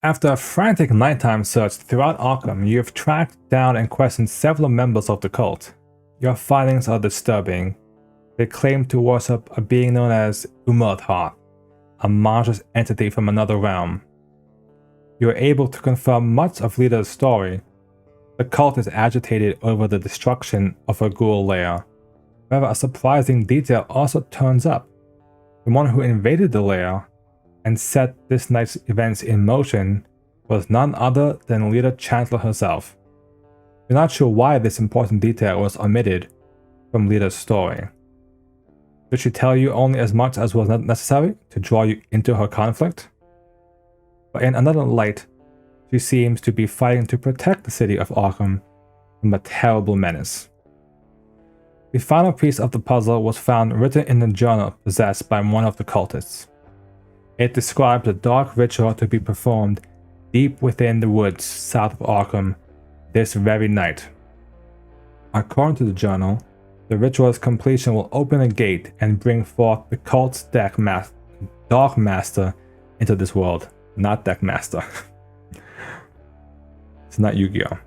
After a frantic nighttime search throughout Arkham, you have tracked down and questioned several members of the cult. Your findings are disturbing. They claim to worship a being known as Minth Thi, a monstrous entity from another realm. You are able to confirm much of Lita's story. The cult is agitated over the destruction of her ghoul lair. However, a surprising detail also turns up. The one who invaded the lair and set this night's events in motion was none other than Lita Chancellor herself. You're not sure why this important detail was omitted from Lita's story. Did she tell you only as much as was necessary to draw you into her conflict? But in another light, she seems to be fighting to protect the city of Arkham from a terrible menace. The final piece of the puzzle was found written in a journal possessed by one of the cultists. It describes a dark ritual to be performed deep within the woods south of Arkham this very night. According to the journal, the ritual's completion will open a gate and bring forth the cult's Dark Master into this world. Not Deck Master. It's not Yu-Gi-Oh!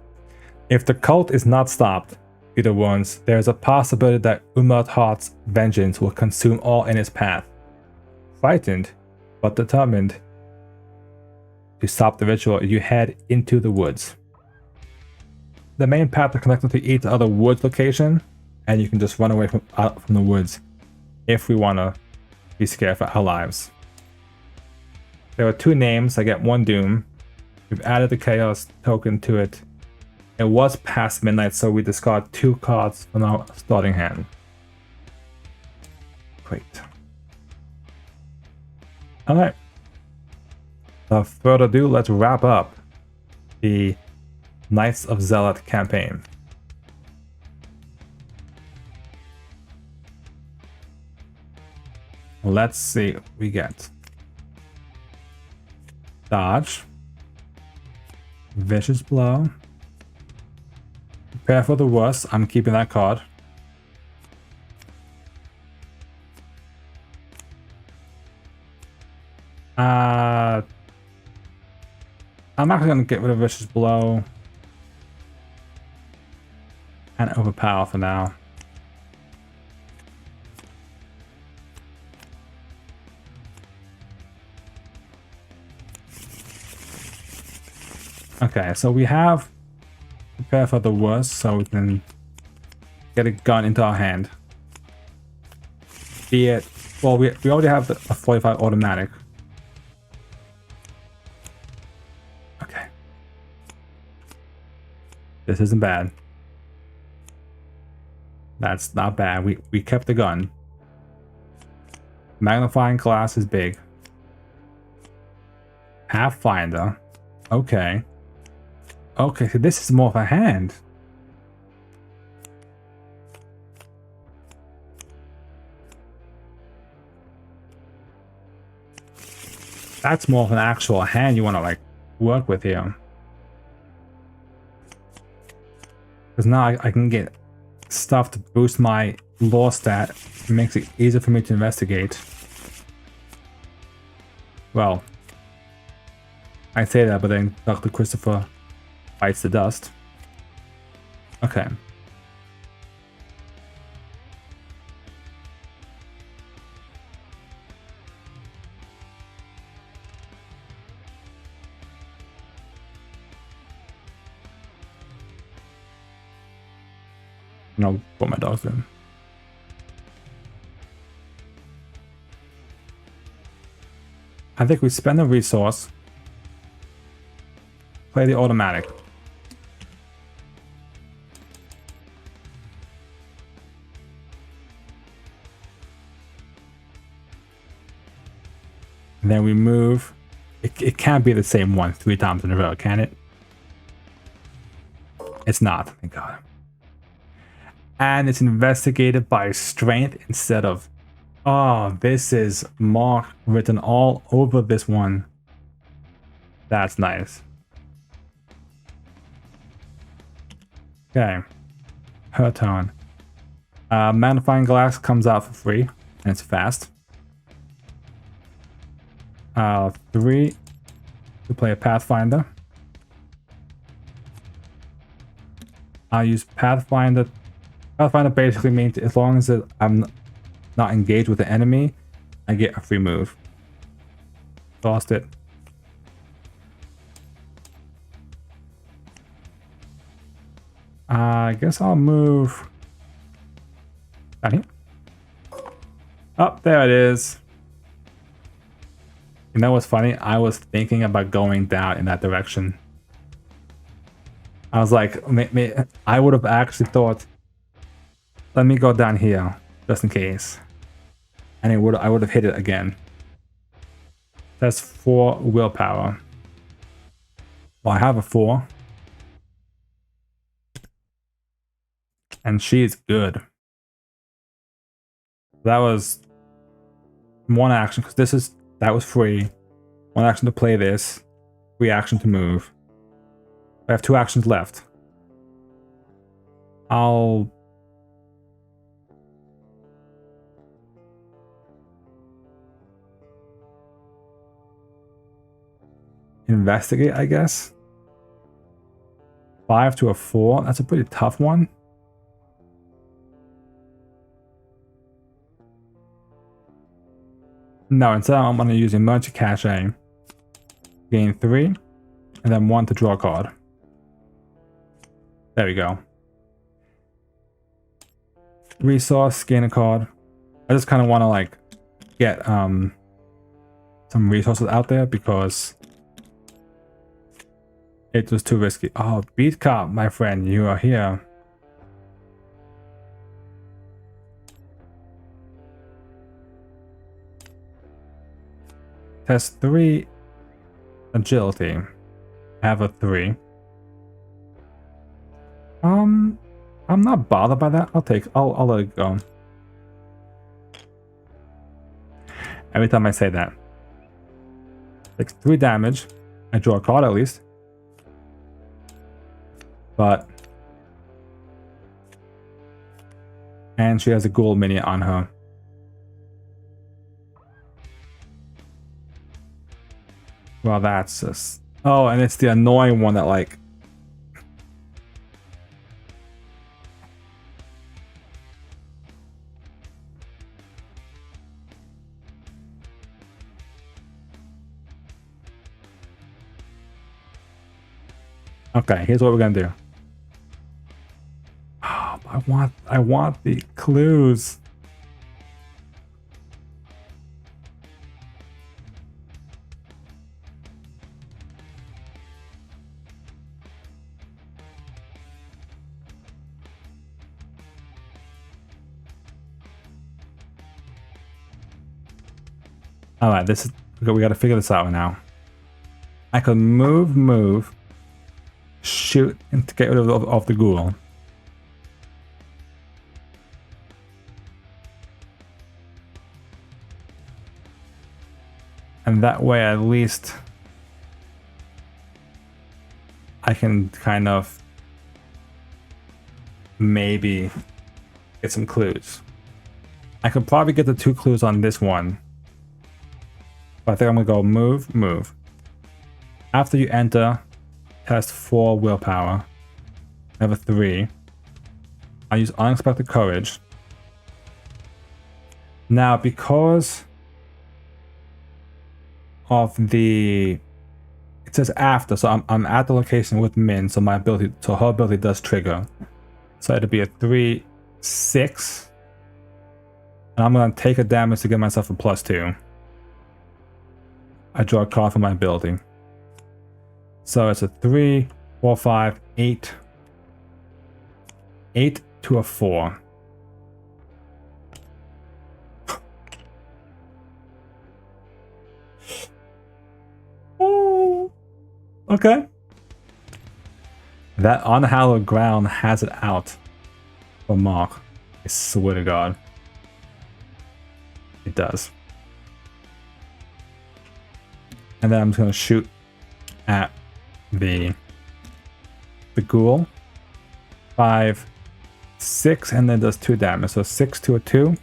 If the cult is not stopped, Peter warns, there is a possibility that Minth Thi's vengeance will consume all in its path. Frightened, but determined to stop the ritual, you head into the woods. The main path is connected to each other woods location, and you can just run away from the woods if we want to be scared for our lives. There are 2 names. I get 1 doom. We've added the chaos token to it. It was past midnight, so we discard 2 cards from our starting hand. Great. Alright. Without further ado, let's wrap up the Knights of Zealot campaign. Let's see what we get. Dodge. Vicious Blow. Prepare for the worst. I'm keeping that card. I'm actually going to get rid of Vicious Blow and Overpower for now. Okay, so we have Prepare for the worst, so we can get a gun into our hand. Be it, well, we already have a 45 automatic. Okay. This isn't bad. That's not bad. We kept the gun. Magnifying glass is big. Pathfinder. Okay. Okay, so this is more of a hand. That's more of an actual hand you want to like work with here. Because now I can get stuff to boost my lore stat. It makes it easier for me to investigate. Well, I say that, but then Dr. Christopher bites the dust. Okay. No, put my dogs in. I think we spend a resource. Play the automatic. And then we move. It can't be the same one 3 times in a row, can it? It's not, thank God. And it's investigated by strength instead of... Oh, this is Mark written all over this one. That's nice. Okay. Her turn. Magnifying glass comes out for free, and it's fast. 3. to play a Pathfinder. I'll use Pathfinder. Pathfinder basically means as long as I'm not engaged with the enemy, I get a free move. Lost it. I guess I'll move down here. Oh, there it is. You know what's funny? I was thinking about going down in that direction. I was like, I would have actually thought, let me go down here just in case. And I would have hit it again. That's 4 willpower. Well, I have a 4. And she's good. That was 1 action, because that was free. 1 action to play this. 3 action to move. I have 2 actions left. I'll investigate, I guess. 5 to a 4. That's a pretty tough one. No, instead I'm going to use Emergency Cache. Gain 3. And then 1 to draw a card. There we go. Resource, gain a card. I just kind of want to like get some resources out there because it was too risky. Oh, Beat Cop, my friend, you are here. Test 3 agility. I have a 3. I'm not bothered by that. I'll let it go. Every time I say that. Takes 3 damage. I draw a card at least. But and she has a ghoul minion on her. Well, that's just... Oh, and it's the annoying one that like... Okay, here's what we're gonna do. Oh, I want the clues. All right, we got to figure this out now. I could move, shoot, and to get rid of the ghoul. And that way, at least, I can kind of maybe get some clues. I could probably get the 2 clues on this one. But I think I'm gonna go move. After you enter, test 4 willpower. I have a 3. I use Unexpected Courage. Now, because of the... It says after, so I'm at the location with Min, so her ability does trigger. So it'll be a 3, 6. And I'm gonna take a damage to give myself a +2. I draw a card for my ability. So it's a 3, 4, 5, 8. 8 to a 4. Oh, okay. That unhallowed ground has it out for Mark. I swear to God. It does. And then I'm just going to shoot at the ghoul. 5, 6, and then does 2 damage. So 6 to a 2.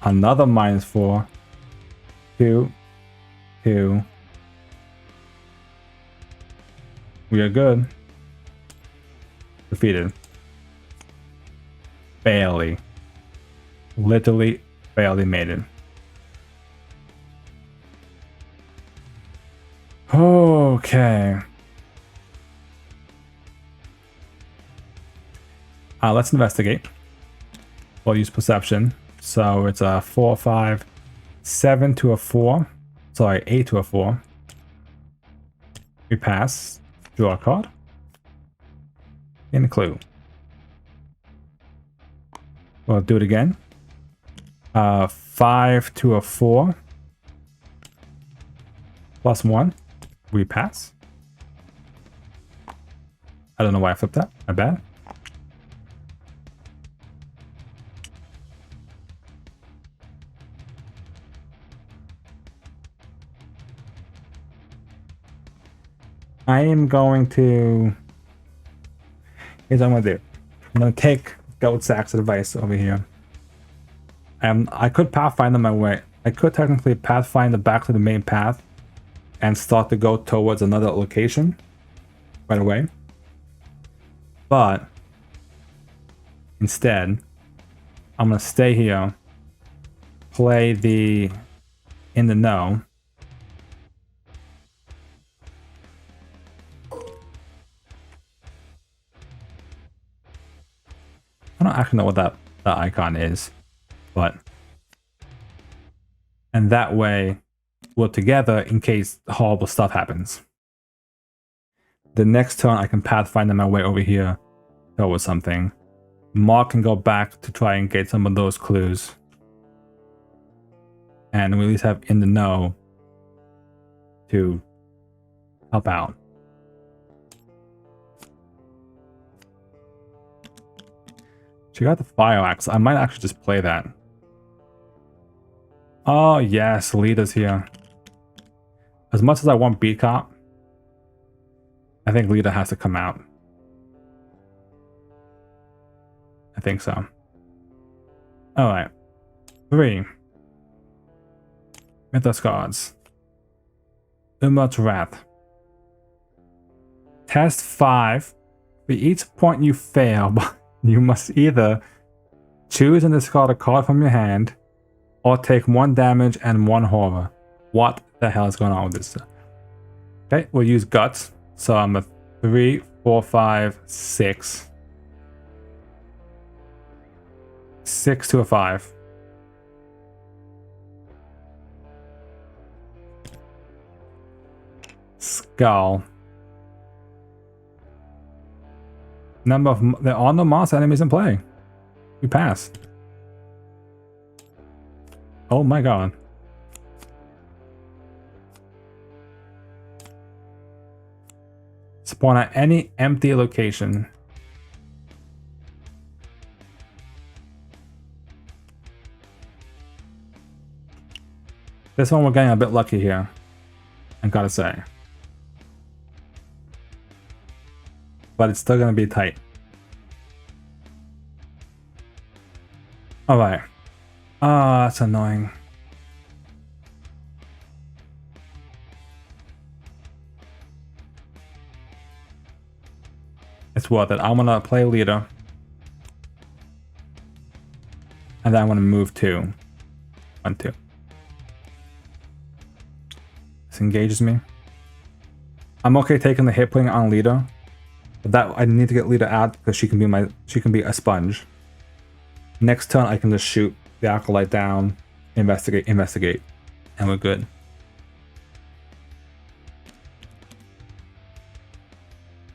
Another -4. 2, 2, We are good. Defeated. Barely. Literally barely made it. Okay. Let's investigate. We'll use perception. So it's a 4, 5, 7 to a 4. Sorry, 8 to a 4. We pass. Draw a card. And a clue. We'll do it again. 5 to a 4. Plus 1. We pass. I don't know why I flipped that. My bad. I am going to... Here's what I'm going to do. I'm going to take Goat Sack's advice over here. I could pathfind my way. I could technically pathfind back to the main path and start to go towards another location right away. But instead, I'm going to stay here, play the in the know. I don't actually know what that icon is, but... And that way, we're together in case horrible stuff happens. The next turn, I can pathfind my way over here towards something. Mark can go back to try and get some of those clues. And we at least have in the know to help out. She got the fire axe. I might actually just play that. Oh yes, Lita's here. As much as I want beat cop, I think Lita has to come out. I think so. Alright. 3. Mythos cards. Umut's Wrath. Test 5. For each point you fail, you must either choose and discard a card from your hand, or take 1 damage and 1 horror. What the hell is going on with this? Okay, we'll use guts. So I'm a 3, 4, 5, 6. 6 to a 5. Skull. There are no monster enemies in play. We pass. Oh my god. Spawn at any empty location. This one we're getting a bit lucky here, I gotta say. But it's still gonna be tight. Alright. Ah, that's annoying. It's worth it. I wanna play leader. And then I wanna move 2. 1, 2. This engages me. I'm okay taking the hit point on leader. But that I need to get Lita out because she can be a sponge. Next turn I can just shoot the acolyte down, investigate, and we're good.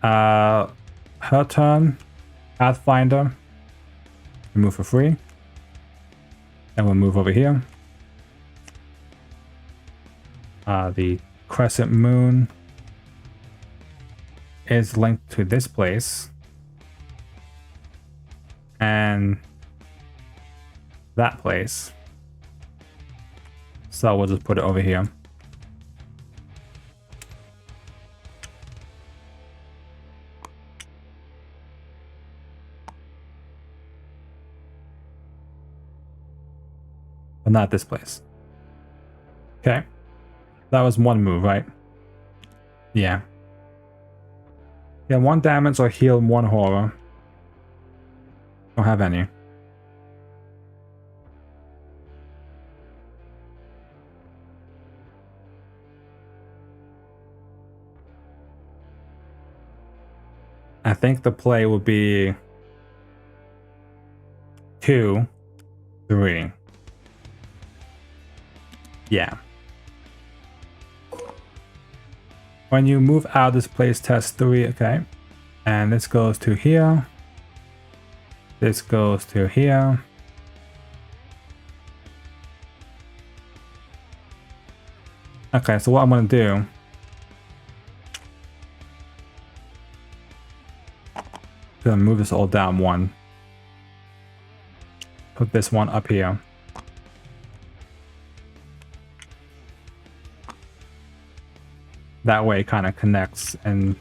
Her turn, Pathfinder. We move for free. And we'll move over here. The crescent moon is linked to this place. And that place. So we'll just put it over here. But not this place. Okay. That was one move, right? Yeah. Yeah, 1 damage or heal 1 horror. Don't have any. I think the play would be 2, 3. Yeah. When you move out this place, test 3, okay. And this goes to here. This goes to here. Okay, so what I'm gonna do, I'm gonna move this all down 1. Put this one up here. That way it kind of connects and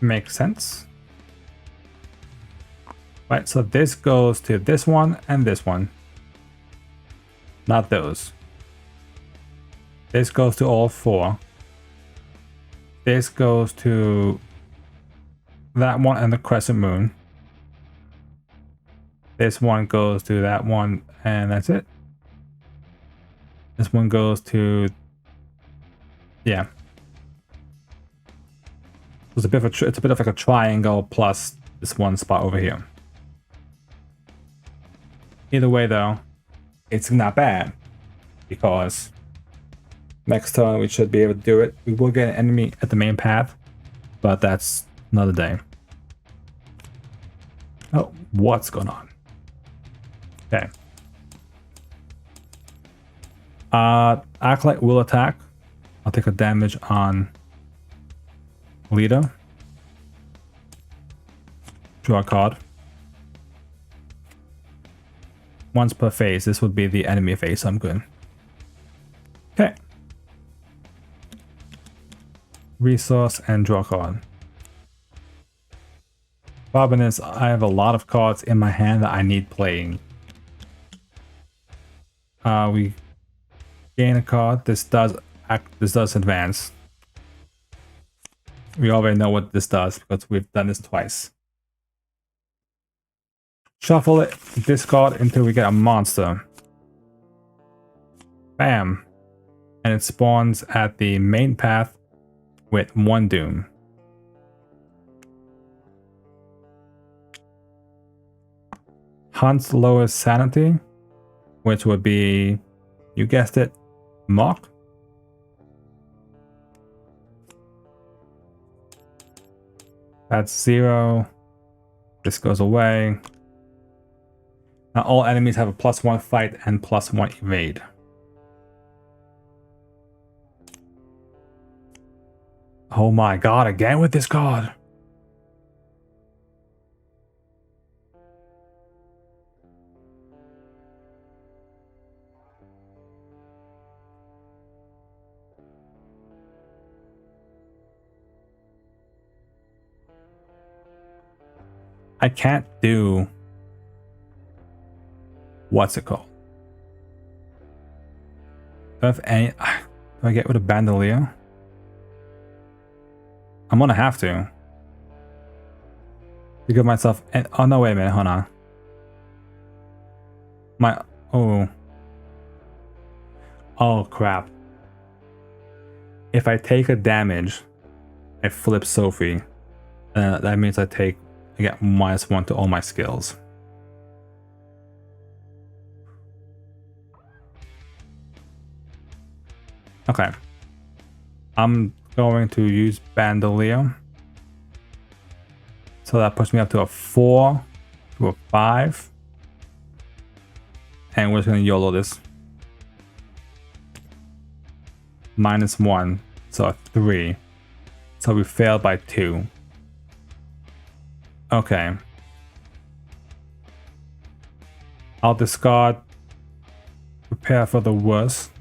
makes sense. Right, so this goes to this one and this one. Not those. This goes to all 4. This goes to that one and the crescent moon. This one goes to that one and that's it. This one goes to, yeah. It's a bit of like a triangle plus this one spot over here. Either way though, it's not bad because next turn we should be able to do it. We will get an enemy at the main path, but that's another day. Oh, what's going on? Okay. Acolyte will attack. I'll take a damage on leader. Draw a card. Once per phase. This would be the enemy phase, so I'm good. Okay. Resource and draw a card. Problem is, I have a lot of cards in my hand that I need playing. We gain a card. This does advance. We already know what this does because we've done this twice. Shuffle it, discard until we get a monster. Bam. And it spawns at the main path with 1 doom. Hunt's lowest sanity, which would be, you guessed it, Mark. That's 0. This goes away. Now all enemies have a +1 fight and +1 evade. Oh my god, again with this card. I can't do, what's it called? Do I have any, do I get rid of Bandolier? I'm gonna have to give myself an, oh no, wait a minute, hold on. Oh crap. If I take a damage, I flip Sophie. That means I get -1 to all my skills. Okay. I'm going to use Bandolier. So that puts me up to a 4, to a 5. And we're just going to YOLO this. -1, so a 3. So we failed by 2. Okay. I'll discard, prepare for the worst.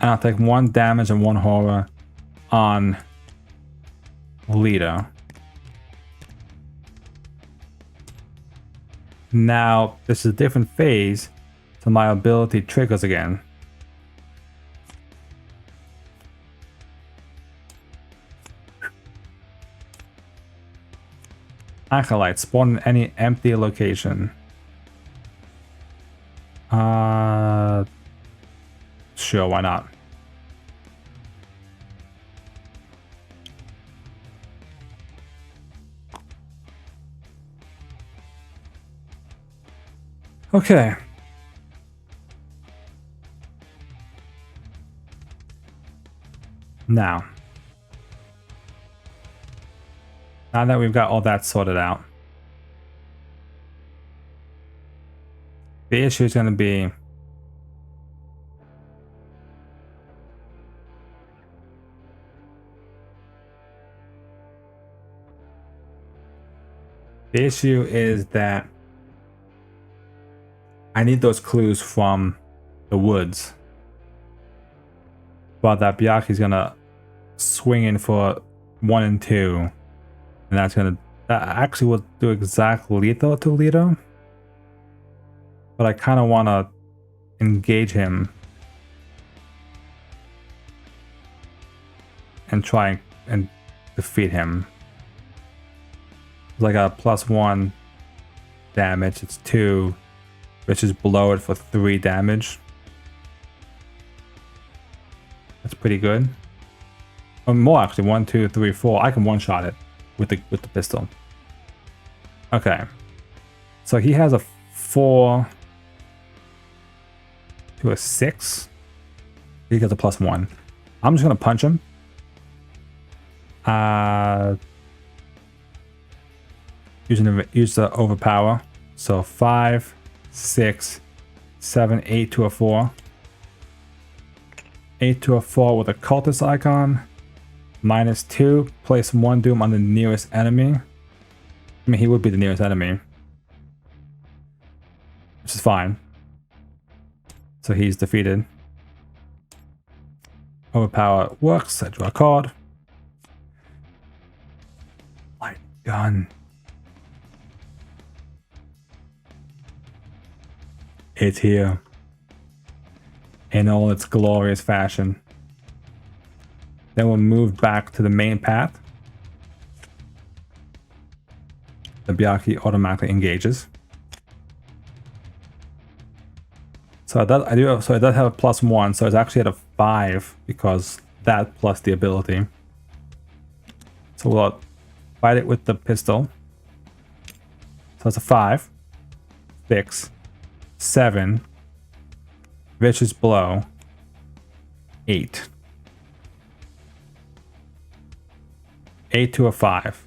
And I'll take 1 damage and 1 horror on leader. Now, this is a different phase So my ability triggers again. Acolyte, spawn in any empty location. Sure, why not? Okay. Now that we've got all that sorted out, the issue is going to be that I need those clues from the woods. But that Byaku's gonna swing in for 1 and 2. And that actually will do exact lethal to Lito. But I kinda wanna engage him and try and defeat him. Like a +1 damage, it's 2, which is below it for 3 damage. That's pretty good. Or more actually, 1, 2, 3, 4. I can one-shot it with the pistol. Okay. So he has a 4 to a 6. He gets a +1. I'm just gonna punch him. Use the overpower. So 5, 6, 7, 8 to a 4. 8 to a 4 with a cultist icon. -2. Place 1 doom on the nearest enemy. I mean, he would be the nearest enemy, which is fine. So he's defeated. Overpower works. I draw a card. Light gun. It's here in all its glorious fashion. Then we'll move back to the main path. The Byaku automatically engages. So it does have a +1, so it's actually at a 5 because that plus the ability. So we'll fight it with the pistol. So it's a 5, 6, 7, vicious blow, 8. 8 to a 5.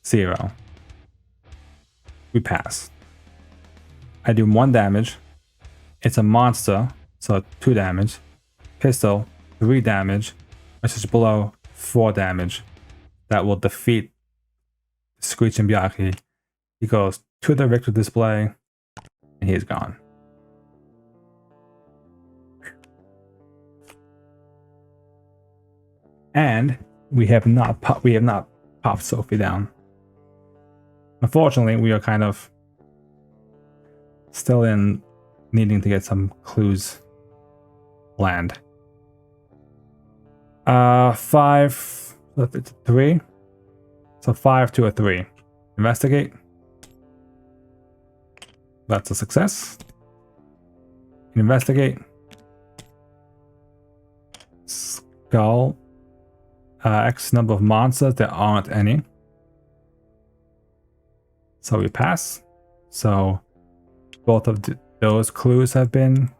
0. We pass. I do 1 damage. It's a monster, so 2 damage. Pistol, 3 damage. Vicious blow, 4 damage. That will defeat Screech and Byaku. He goes to the victory display, and he is gone. And we have not popped Sophie down. Unfortunately, we are kind of still in needing to get some clues land. 5, it's 3. So 5 to a 3. Investigate. That's a success. Investigate. Skull. X number of monsters. There aren't any. So we pass. So both of those clues have been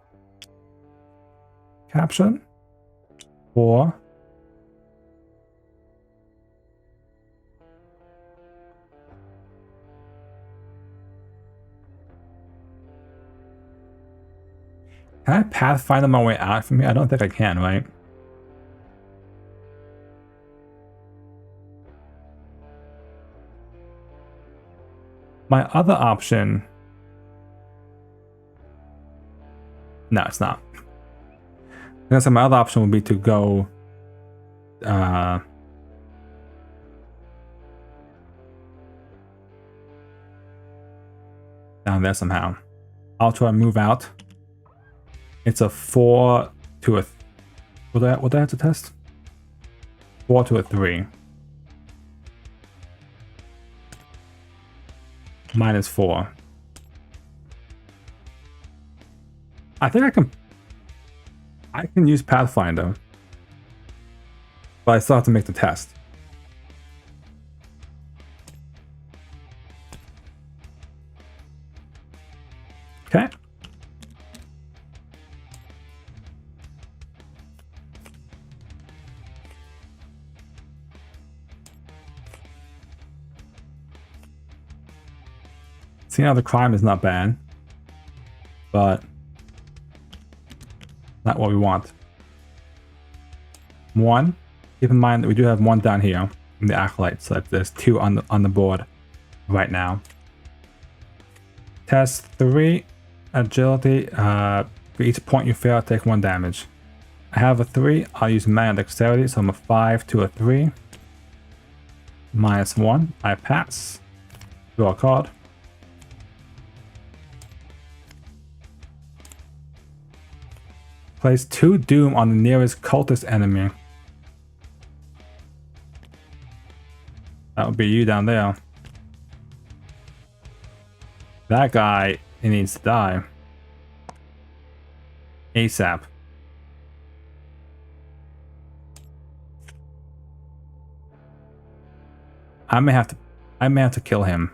captured. 4. Can I pathfinder my way out from here? I don't think I can, right? My other option... No, it's not. I guess my other option would be to go... down there somehow. I'll try and move out. It's a 4 to a... What do I have to test? 4 to a 3. -4. I think I can use Pathfinder, but I still have to make the test. Okay. Seeing how the crime is not bad, but not what we want. 1. Keep in mind that we do have 1 down here in the acolyte, so that there's 2 on the board right now. Test 3 agility. For each point you fail, take 1 damage. I have a 3. I'll use mana dexterity, so I'm a 5 to a 3. -1. I pass. Draw a card. Place 2 doom on the nearest cultist enemy. That would be you down there. That guy, he needs to die. ASAP. I may have to kill him.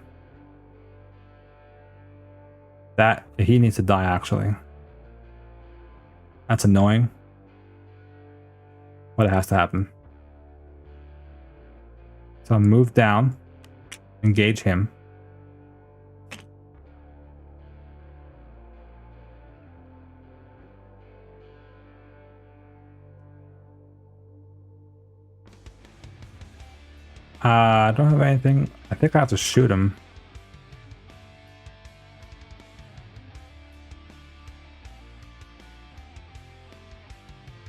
He needs to die actually. That's annoying. But it has to happen. So I'll move down. Engage him. I don't have anything. I think I have to shoot him.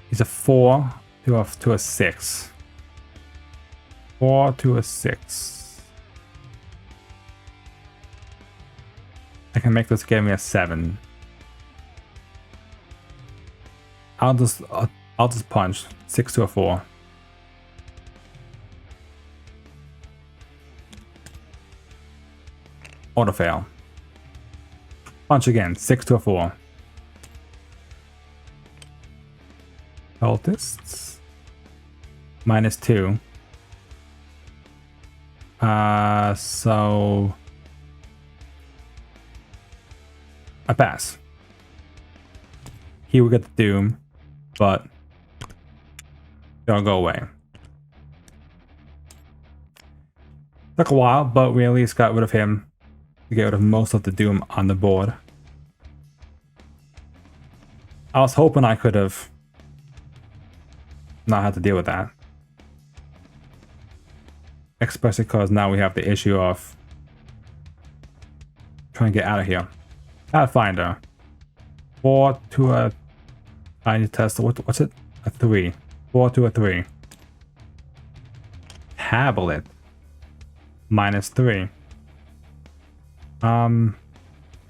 He's a 4 to a 6. 4 to a 6. I can make this give me a 7. I'll just punch. 6 to a 4. Auto fail. Punch again. 6 to a 4. Cultists. -2. So I pass. He will get the doom, but they'll go away. Took a while, but we at least got rid of him to get rid of most of the doom on the board. I was hoping I could have not had to deal with that. Especially because now we have the issue of trying to get out of here. Pathfinder. 4 to a... I need to test... What's it? A 3. 4 to a 3. Tablet. -3. I'm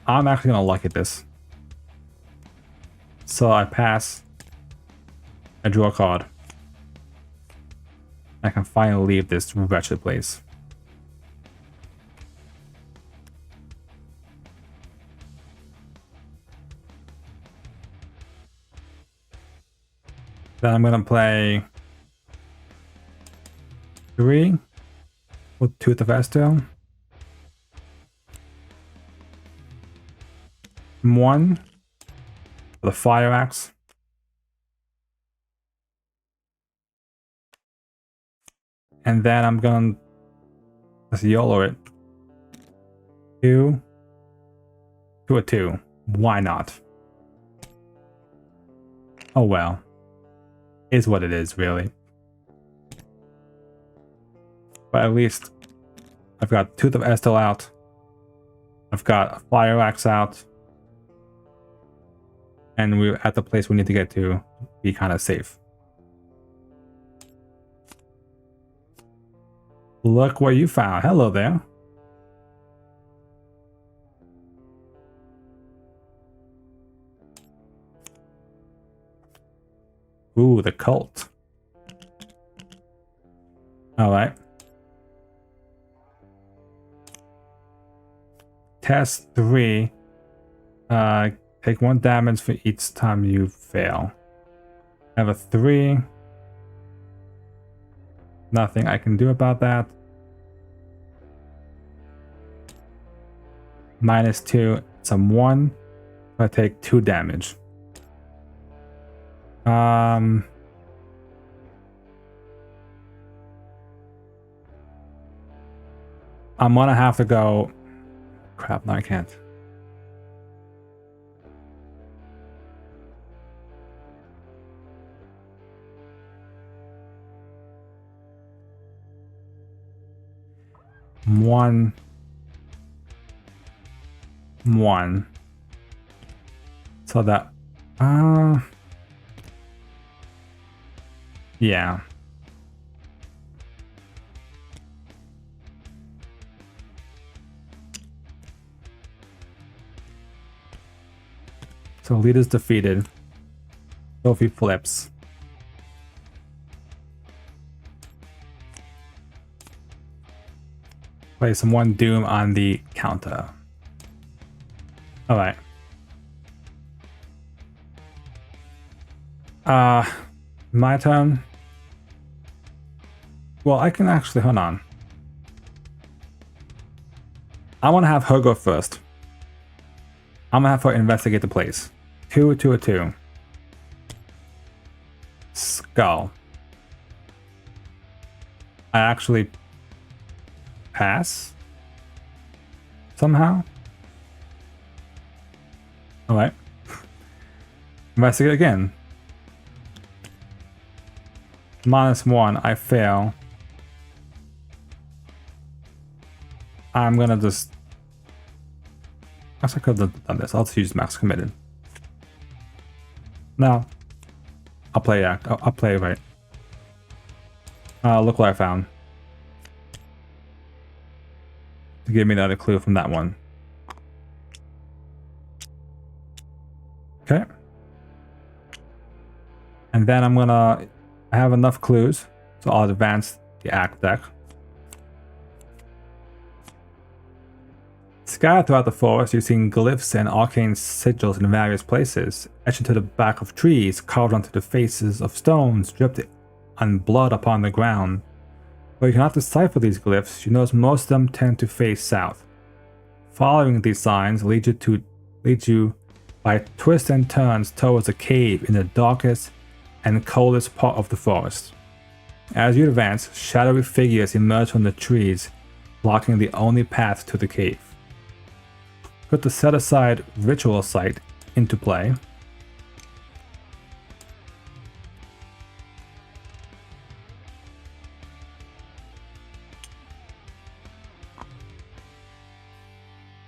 actually gonna look at this. So I pass. I draw a card. I can finally leave this wretched place. Then I'm gonna play 3 with Tooth of Estelle. 1 for the Fire Axe. And then I'm gonna just YOLO it. 2 to a 2. Why not? Oh well. Is what it is, really. But at least I've got Tooth of Estelle out. I've got a Fire Axe out. And we're at the place we need to get to be kind of safe. Look what you found. Hello there. Ooh, the cult. Alright. Test 3. Take 1 damage for each time you fail. I have a 3. Nothing I can do about that. -2. It's a 1. I take 2 damage. I'm gonna have to go. Crap, no, I can't. One. So that, yeah. So leader's defeated. Sophie flips. Place some 1 doom on the counter. Alright. My turn. Well, I can actually, hold on. I want to have her go first. I'm gonna have her investigate the place. 2, 2, a 2. Skull. I actually pass somehow. Alright. Investigate again. -1, I fail. I'm gonna just... Actually, I could have done this. I'll just use max committed. No. I'll play, yeah. I'll play right. Look what I found. To give me another clue from that one. Okay. And then I'm gonna... I have enough clues, so I'll advance the act deck. Scattered throughout the forest, you've seen glyphs and arcane sigils in various places, etched into the back of trees, carved onto the faces of stones, dripped on blood upon the ground. Though you cannot decipher these glyphs, you notice most of them tend to face south. Following these signs leads you by twists and turns towards a cave in the darkest and coldest part of the forest. As you advance, shadowy figures emerge from the trees, blocking the only path to the cave. Put the set-aside ritual site into play.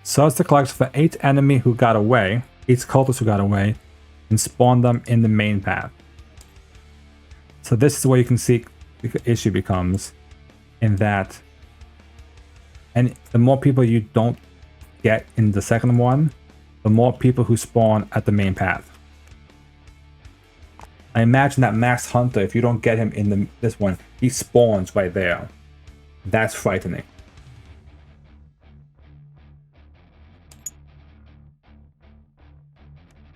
Search the collection for 8 enemy who got away, 8 cultists who got away, and spawn them in the main path. So this is where you can see the issue becomes, in that, and the more people you don't get in the second one, the more people who spawn at the main path. I imagine that Max Hunter, if you don't get him in this one, he spawns right there. That's frightening.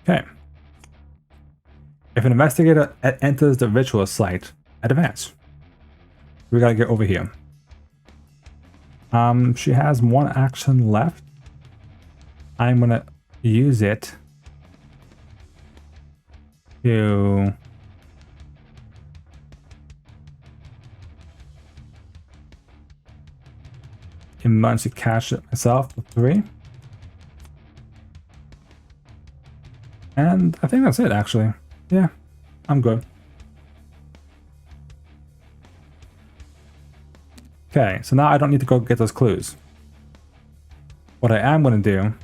Okay. If an investigator enters the ritual site, advance. We gotta get over here. She has 1 action left. I'm gonna use it to emergency cash it myself for 3. And I think that's it, actually. Yeah, I'm good. Okay, so now I don't need to go get those clues. What I am going to do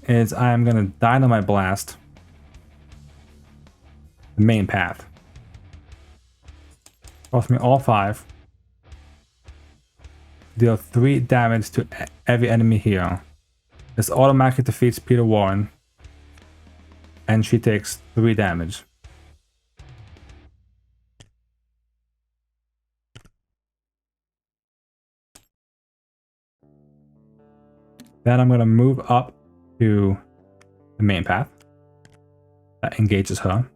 is I'm going to dynamite blast the main path. Cost me all 5. Deal 3 damage to every enemy here. This automatically defeats Peter Warren. And she takes 3 damage. Then I'm going to move up to the main path. That engages her.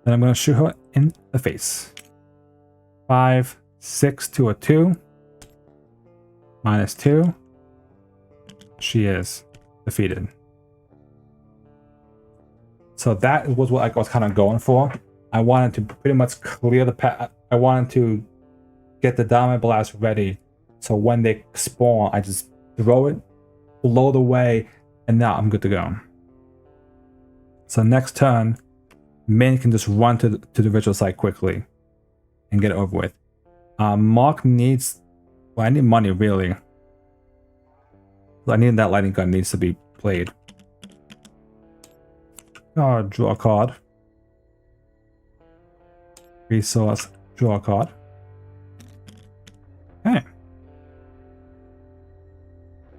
Then I'm going to shoot her in the face. 5, 6 to a 2. -2. She is defeated. So that was what I was kind of going for. I wanted to pretty much clear the path. I wanted to get the Dynamite Blast ready. So when they spawn, I just throw it, blow it away, and now I'm good to go. So next turn, Min can just run to the ritual site quickly and get it over with. Mark needs... Well, I need money, really. I need that lightning gun needs to be played. Draw a card. Resource, draw a card. Okay.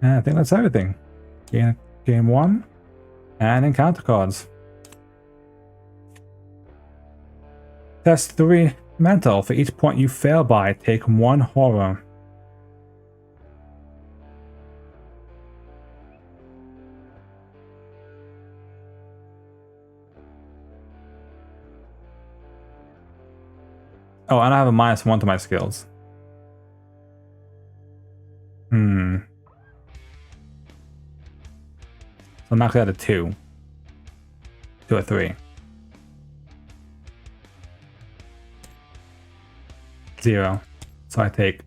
And I think that's everything. Game 1. And encounter cards. Test 3 mental. For each point you fail by, take 1 horror. Oh, and I have a -1 to my skills. So I'm actually at a 2. To a 3. 0. So I take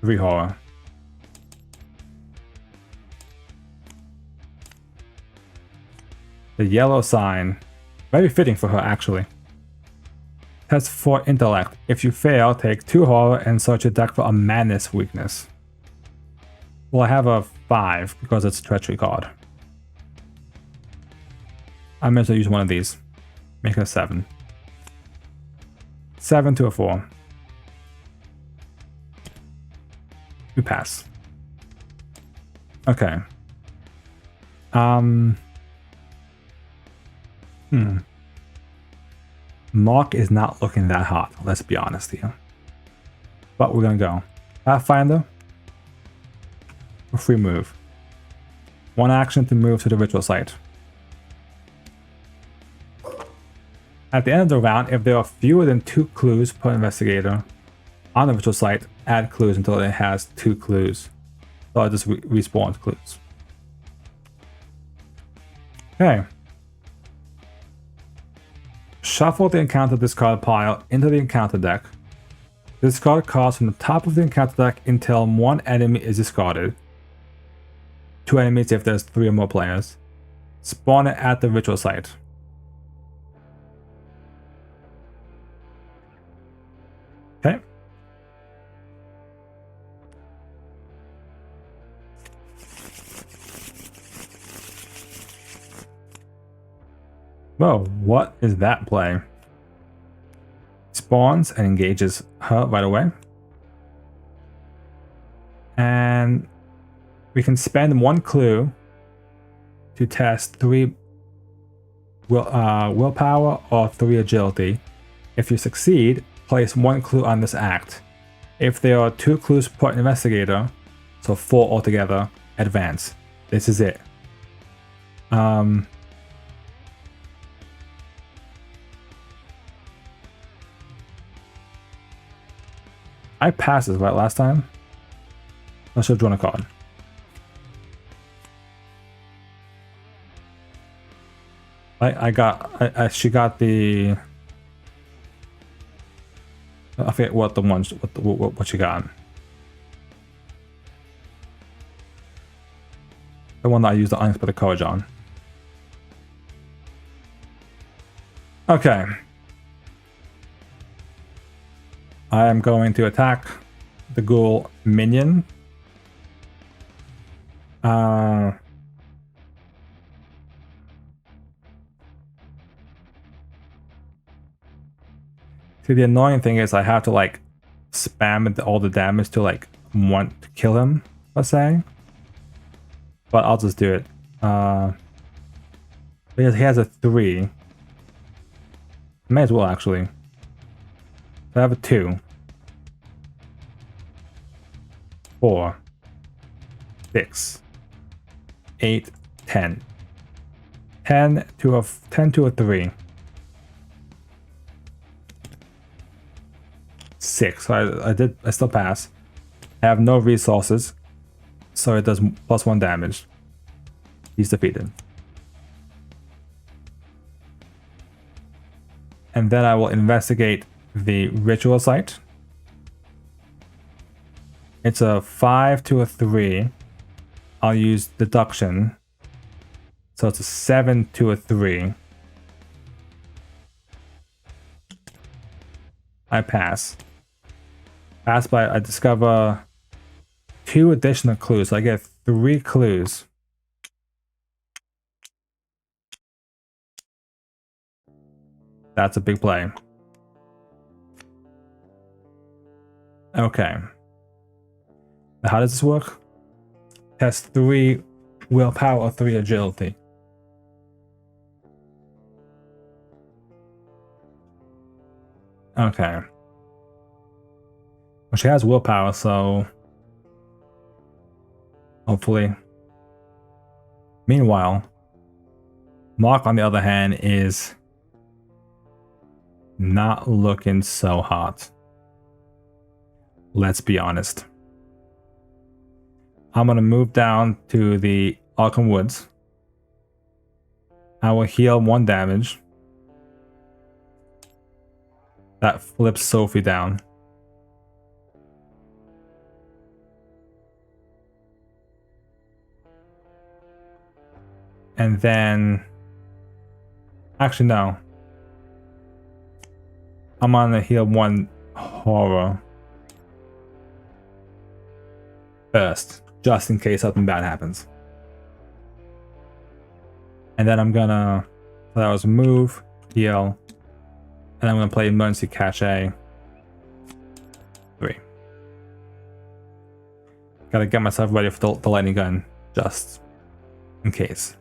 3 horror. The yellow sign. Very fitting for her, actually. Test 4 intellect. If you fail, take 2 horror and search your deck for a madness weakness. Well, I have a 5 because it's a treachery card. I may as well use one of these. Make it a 7. 7 to a 4. We pass. Okay. Mark is not looking that hot, let's be honest here. But we're gonna go. Pathfinder. A free move. 1 action to move to the ritual site. At the end of the round, if there are fewer than 2 clues per investigator on the ritual site, add clues until it has 2 clues. So I just respawn clues. Okay. Shuffle the encounter discard pile into the encounter deck. Discard cards from the top of the encounter deck until 1 enemy is discarded. 2 enemies if there's 3 or more players. Spawn it at the ritual site. Okay. Whoa, what is that play? Spawns and engages her right away. And we can spend 1 clue to test 3 willpower or 3 agility. If you succeed, place 1 clue on this act. If there are 2 clues per investigator, so 4 altogether, advance. This is it. I passed this right last time. I should have drawn a card. She got the. I forget what the ones what she got. The one that I used the unexpected courage on. Okay. I am going to attack the ghoul minion. See, the annoying thing is I have to like spam all the damage to like want to kill him, let's say. but I'll just do it. Because he has a 3. May as well, actually. So I have a 2. 4. 6. 8. 10. 10 to a 3. 6. So I still pass. I have no resources, so it does +1 damage. He's defeated. And then I will investigate the ritual site. It's a 5 to a 3. I'll use deduction. So it's a 7 to a 3. I pass. Pass by, I discover 2 additional clues. So I get 3 clues. That's a big play. Okay. Now how does this work? Test 3 willpower or 3 agility. Okay. Well, she has willpower, so hopefully. Meanwhile, Mark, on the other hand, is not looking so hot. Let's be honest. I'm gonna move down to the Arkham Woods. I will heal 1 damage. That flips Sophie down. And then... Actually, no. I'm gonna heal 1 horror first, just in case something bad happens. And then I'm gonna... So that was move, heal, and I'm gonna play emergency cache. 3. Gotta get myself ready for the lightning gun, just in case.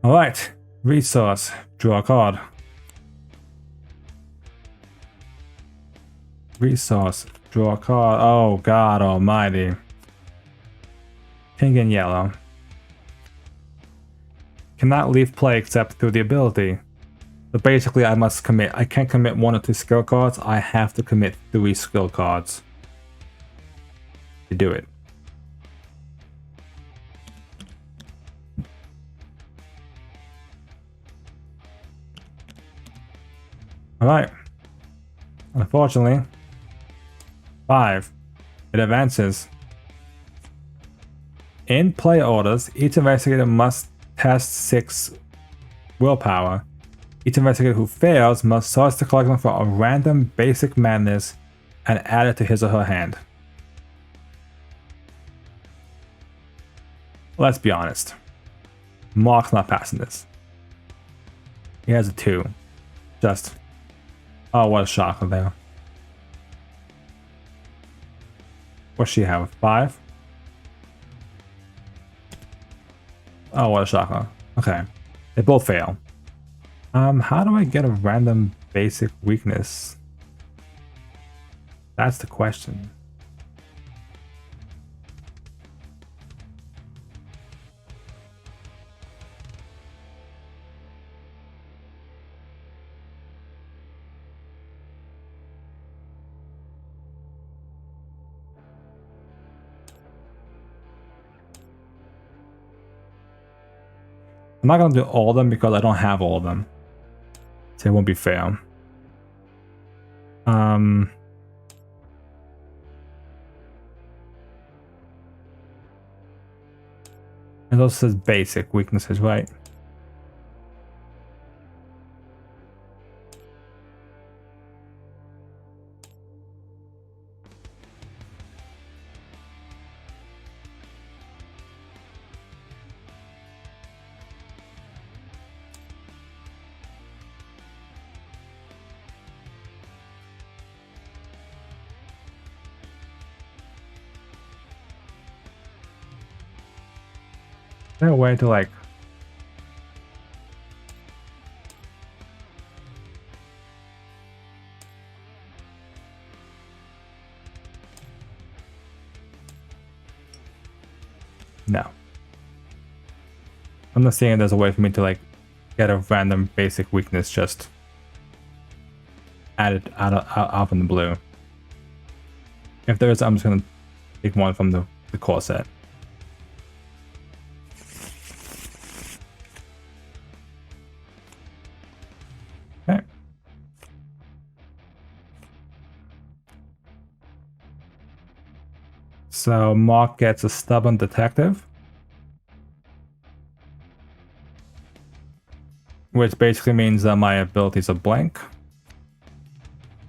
Alright, resource, draw a card. Resource, draw a card. Oh god almighty. Pink and yellow. Cannot leave play except through the ability. So basically I must commit. I can't commit 1 or 2 skill cards. I have to commit 3 skill cards to do it. Alright. Unfortunately, 5. It advances. In play orders, each investigator must test 6 willpower. Each investigator who fails must source the collection for a random basic madness and add it to his or her hand. Let's be honest. Mark's not passing this. He has a 2. Just... Oh, what a shocker there. What's she have? 5? Oh, what a shocker. Okay. They both fail. How do I get a random basic weakness? That's the question. I'm not gonna do all of them because I don't have all of them. So it won't be fair. It also says basic weaknesses, right? there a way to like... No. I'm not seeing there's a way for me to like get a random basic weakness just added out in the blue. If there is, I'm just gonna take one from the core set. Okay. So Mark gets a stubborn detective, which basically means that my abilities are blank,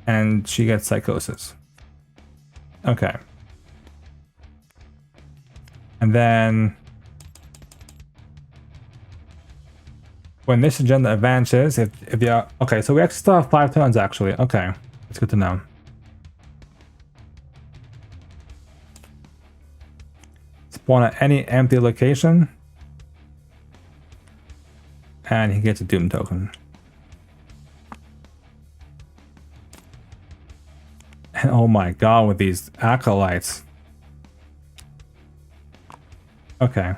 and she gets psychosis. Okay. And then when this agenda advances, if you're okay, so we actually still have 5 turns actually. Okay, it's good to know. Spawn at any empty location, and he gets a doom token. And oh my god, with these acolytes. Okay.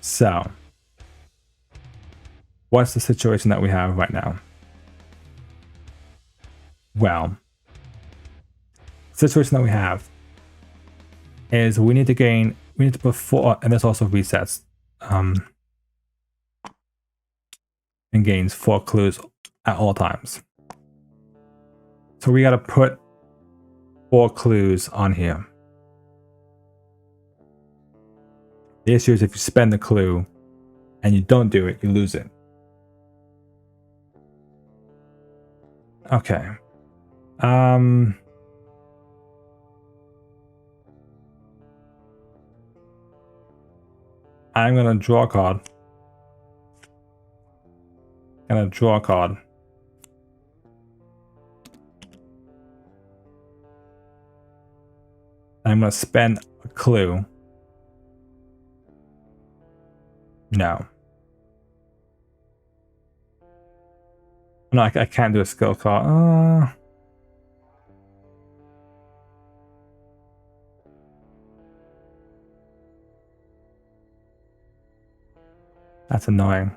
So, what's the situation that we have right now? Well, the situation that we have is we need to put 4, and this also resets, and gains 4 clues at all times. So we gotta put 4 clues on here. The issue is if you spend the clue and you don't do it, you lose it. Okay. I'm gonna draw a card. I'm gonna spend a clue. No. No, I can't do a skill card. That's annoying.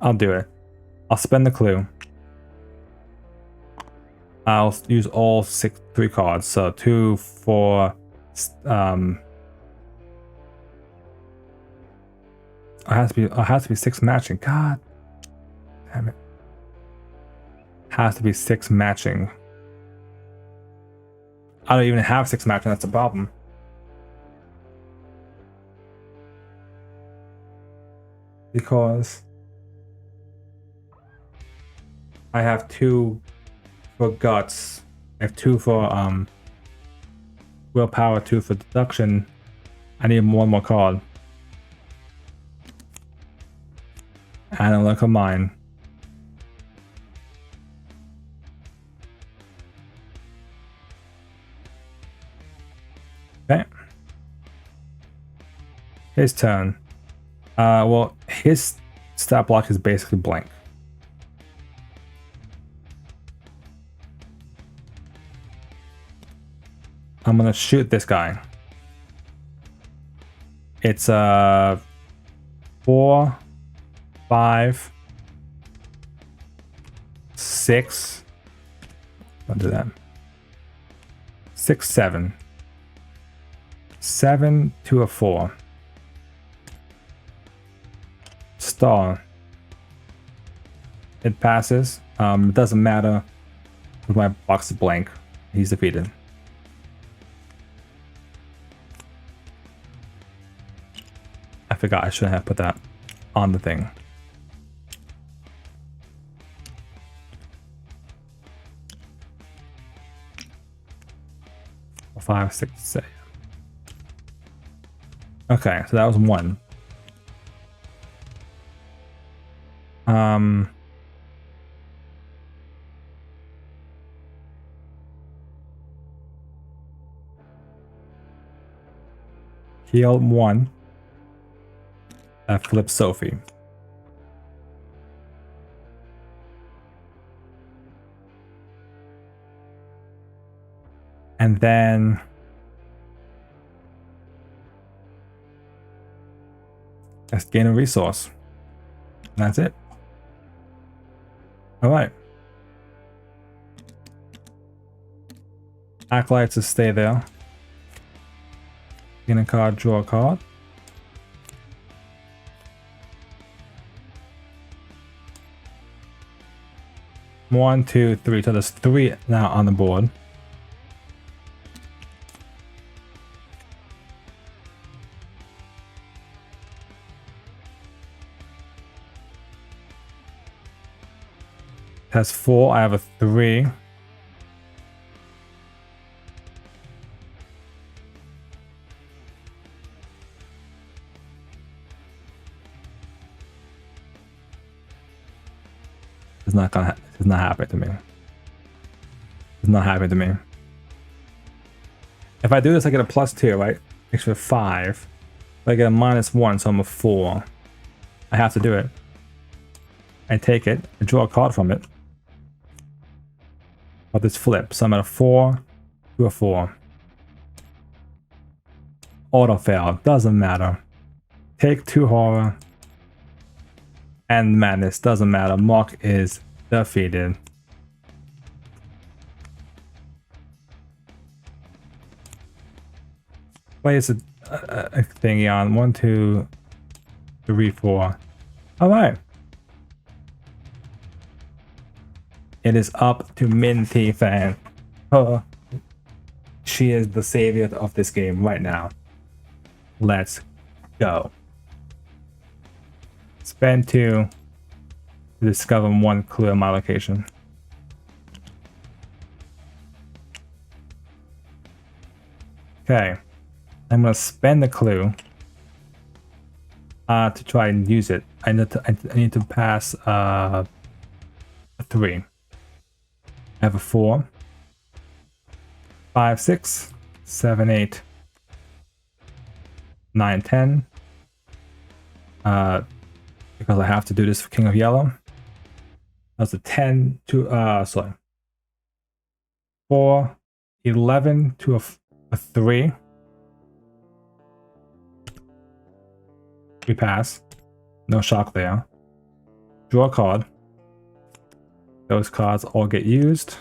I'll do it. I'll spend the clue. I'll use all 3 cards. So 2, 4. It has to be 6 matching. God damn it. Has to be 6 matching. I don't even have 6 matching. That's a problem. Because I have 2 for guts. I have 2 for willpower, 2 for deduction. I need 1 more card. And a look of mine. Okay. His turn. Well, his stat block is basically blank. I'm gonna shoot this guy. It's 4, 5, 6. I'll do that. 6, 7. 7 to a 4. Star. It passes. It doesn't matter if my box is blank. He's defeated. I forgot I shouldn't have put that on the thing. Five, 6, 7. Okay, so that was 1. Heal 1. That flips Sophie. And then let's gain a resource. And that's it. All right. Acolytes to stay there. Gain a card, draw a card. One, two, three. So there's 3 now on the board. Has 4. I have a 3. It's not happening to me. It's not happening to me. If I do this, I get a +2, right? Extra 5. I get a -1, so I'm a 4. I have to do it. I take it. I draw a card from it. But this flip, so I'm at a 4 to a 4. Auto fail, doesn't matter. Take 2 horror. And madness, doesn't matter. Mark is defeated. Place a thingy on. 1, 2, 3, 4. Alright. It is up to Minth Thi Phan. She is the savior of this game right now. Let's go. Spend 2 to discover 1 clue in my location. Okay. I'm gonna spend the clue to try and use it. I need to pass a 3. I have a 4, 5, 6, 7, 8, 9, 10. Because I have to do this for King of Yellow. That's a 10 to sorry. 4, 11 to a 3. We pass. No shock there. Draw a card. Those cards all get used.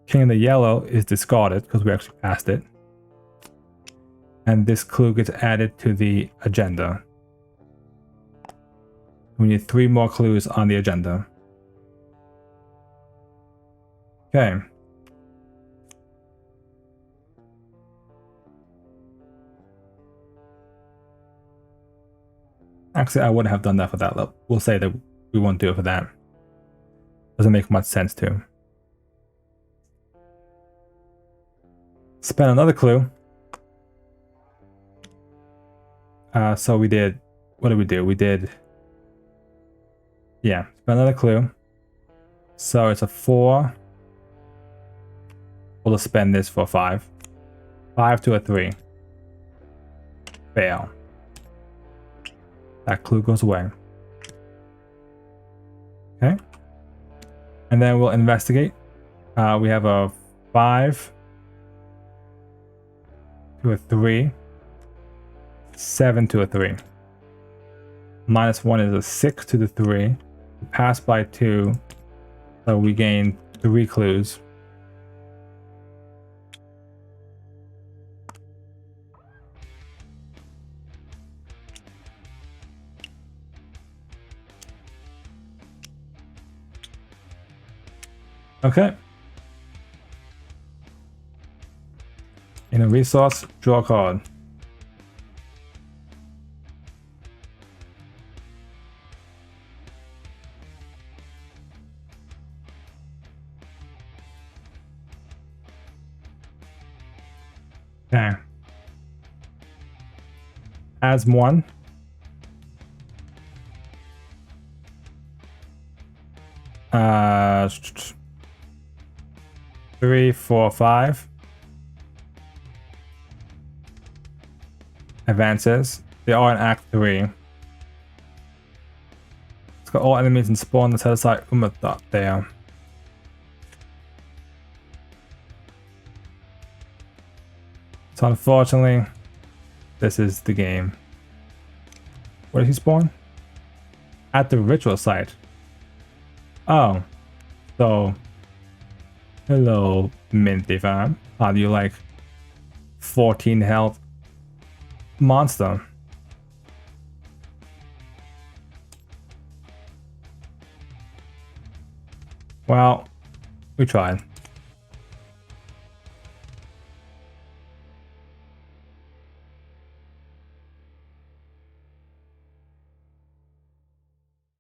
King of the Yellow is discarded because we actually passed it. And this clue gets added to the agenda. We need 3 more clues on the agenda. Okay. Actually, I wouldn't have done that for that level. We'll say that we won't do it for that. Doesn't make much sense to. Spend another clue. So we did, what did we do? We did, yeah, spend another clue. So it's a 4. We'll just spend this for 5. 5 to a 3. Fail. That clue goes away. Okay. And then we'll investigate. We have a 5 to a 3. 7 to a 3. -1 is a 6 to the 3. We pass by 2. So we gain 3 clues. Okay. In a resource, draw a card. Okay. As 1. Uh, 3, 4, 5. advances. They are in Act 3. It's got all enemies and spawn that set aside Umuthat there. So unfortunately, this is the game. Where does he spawn? At the ritual site. Oh. So, hello, Minth Thi Phan. How do you like 14 health monster? Well, we tried.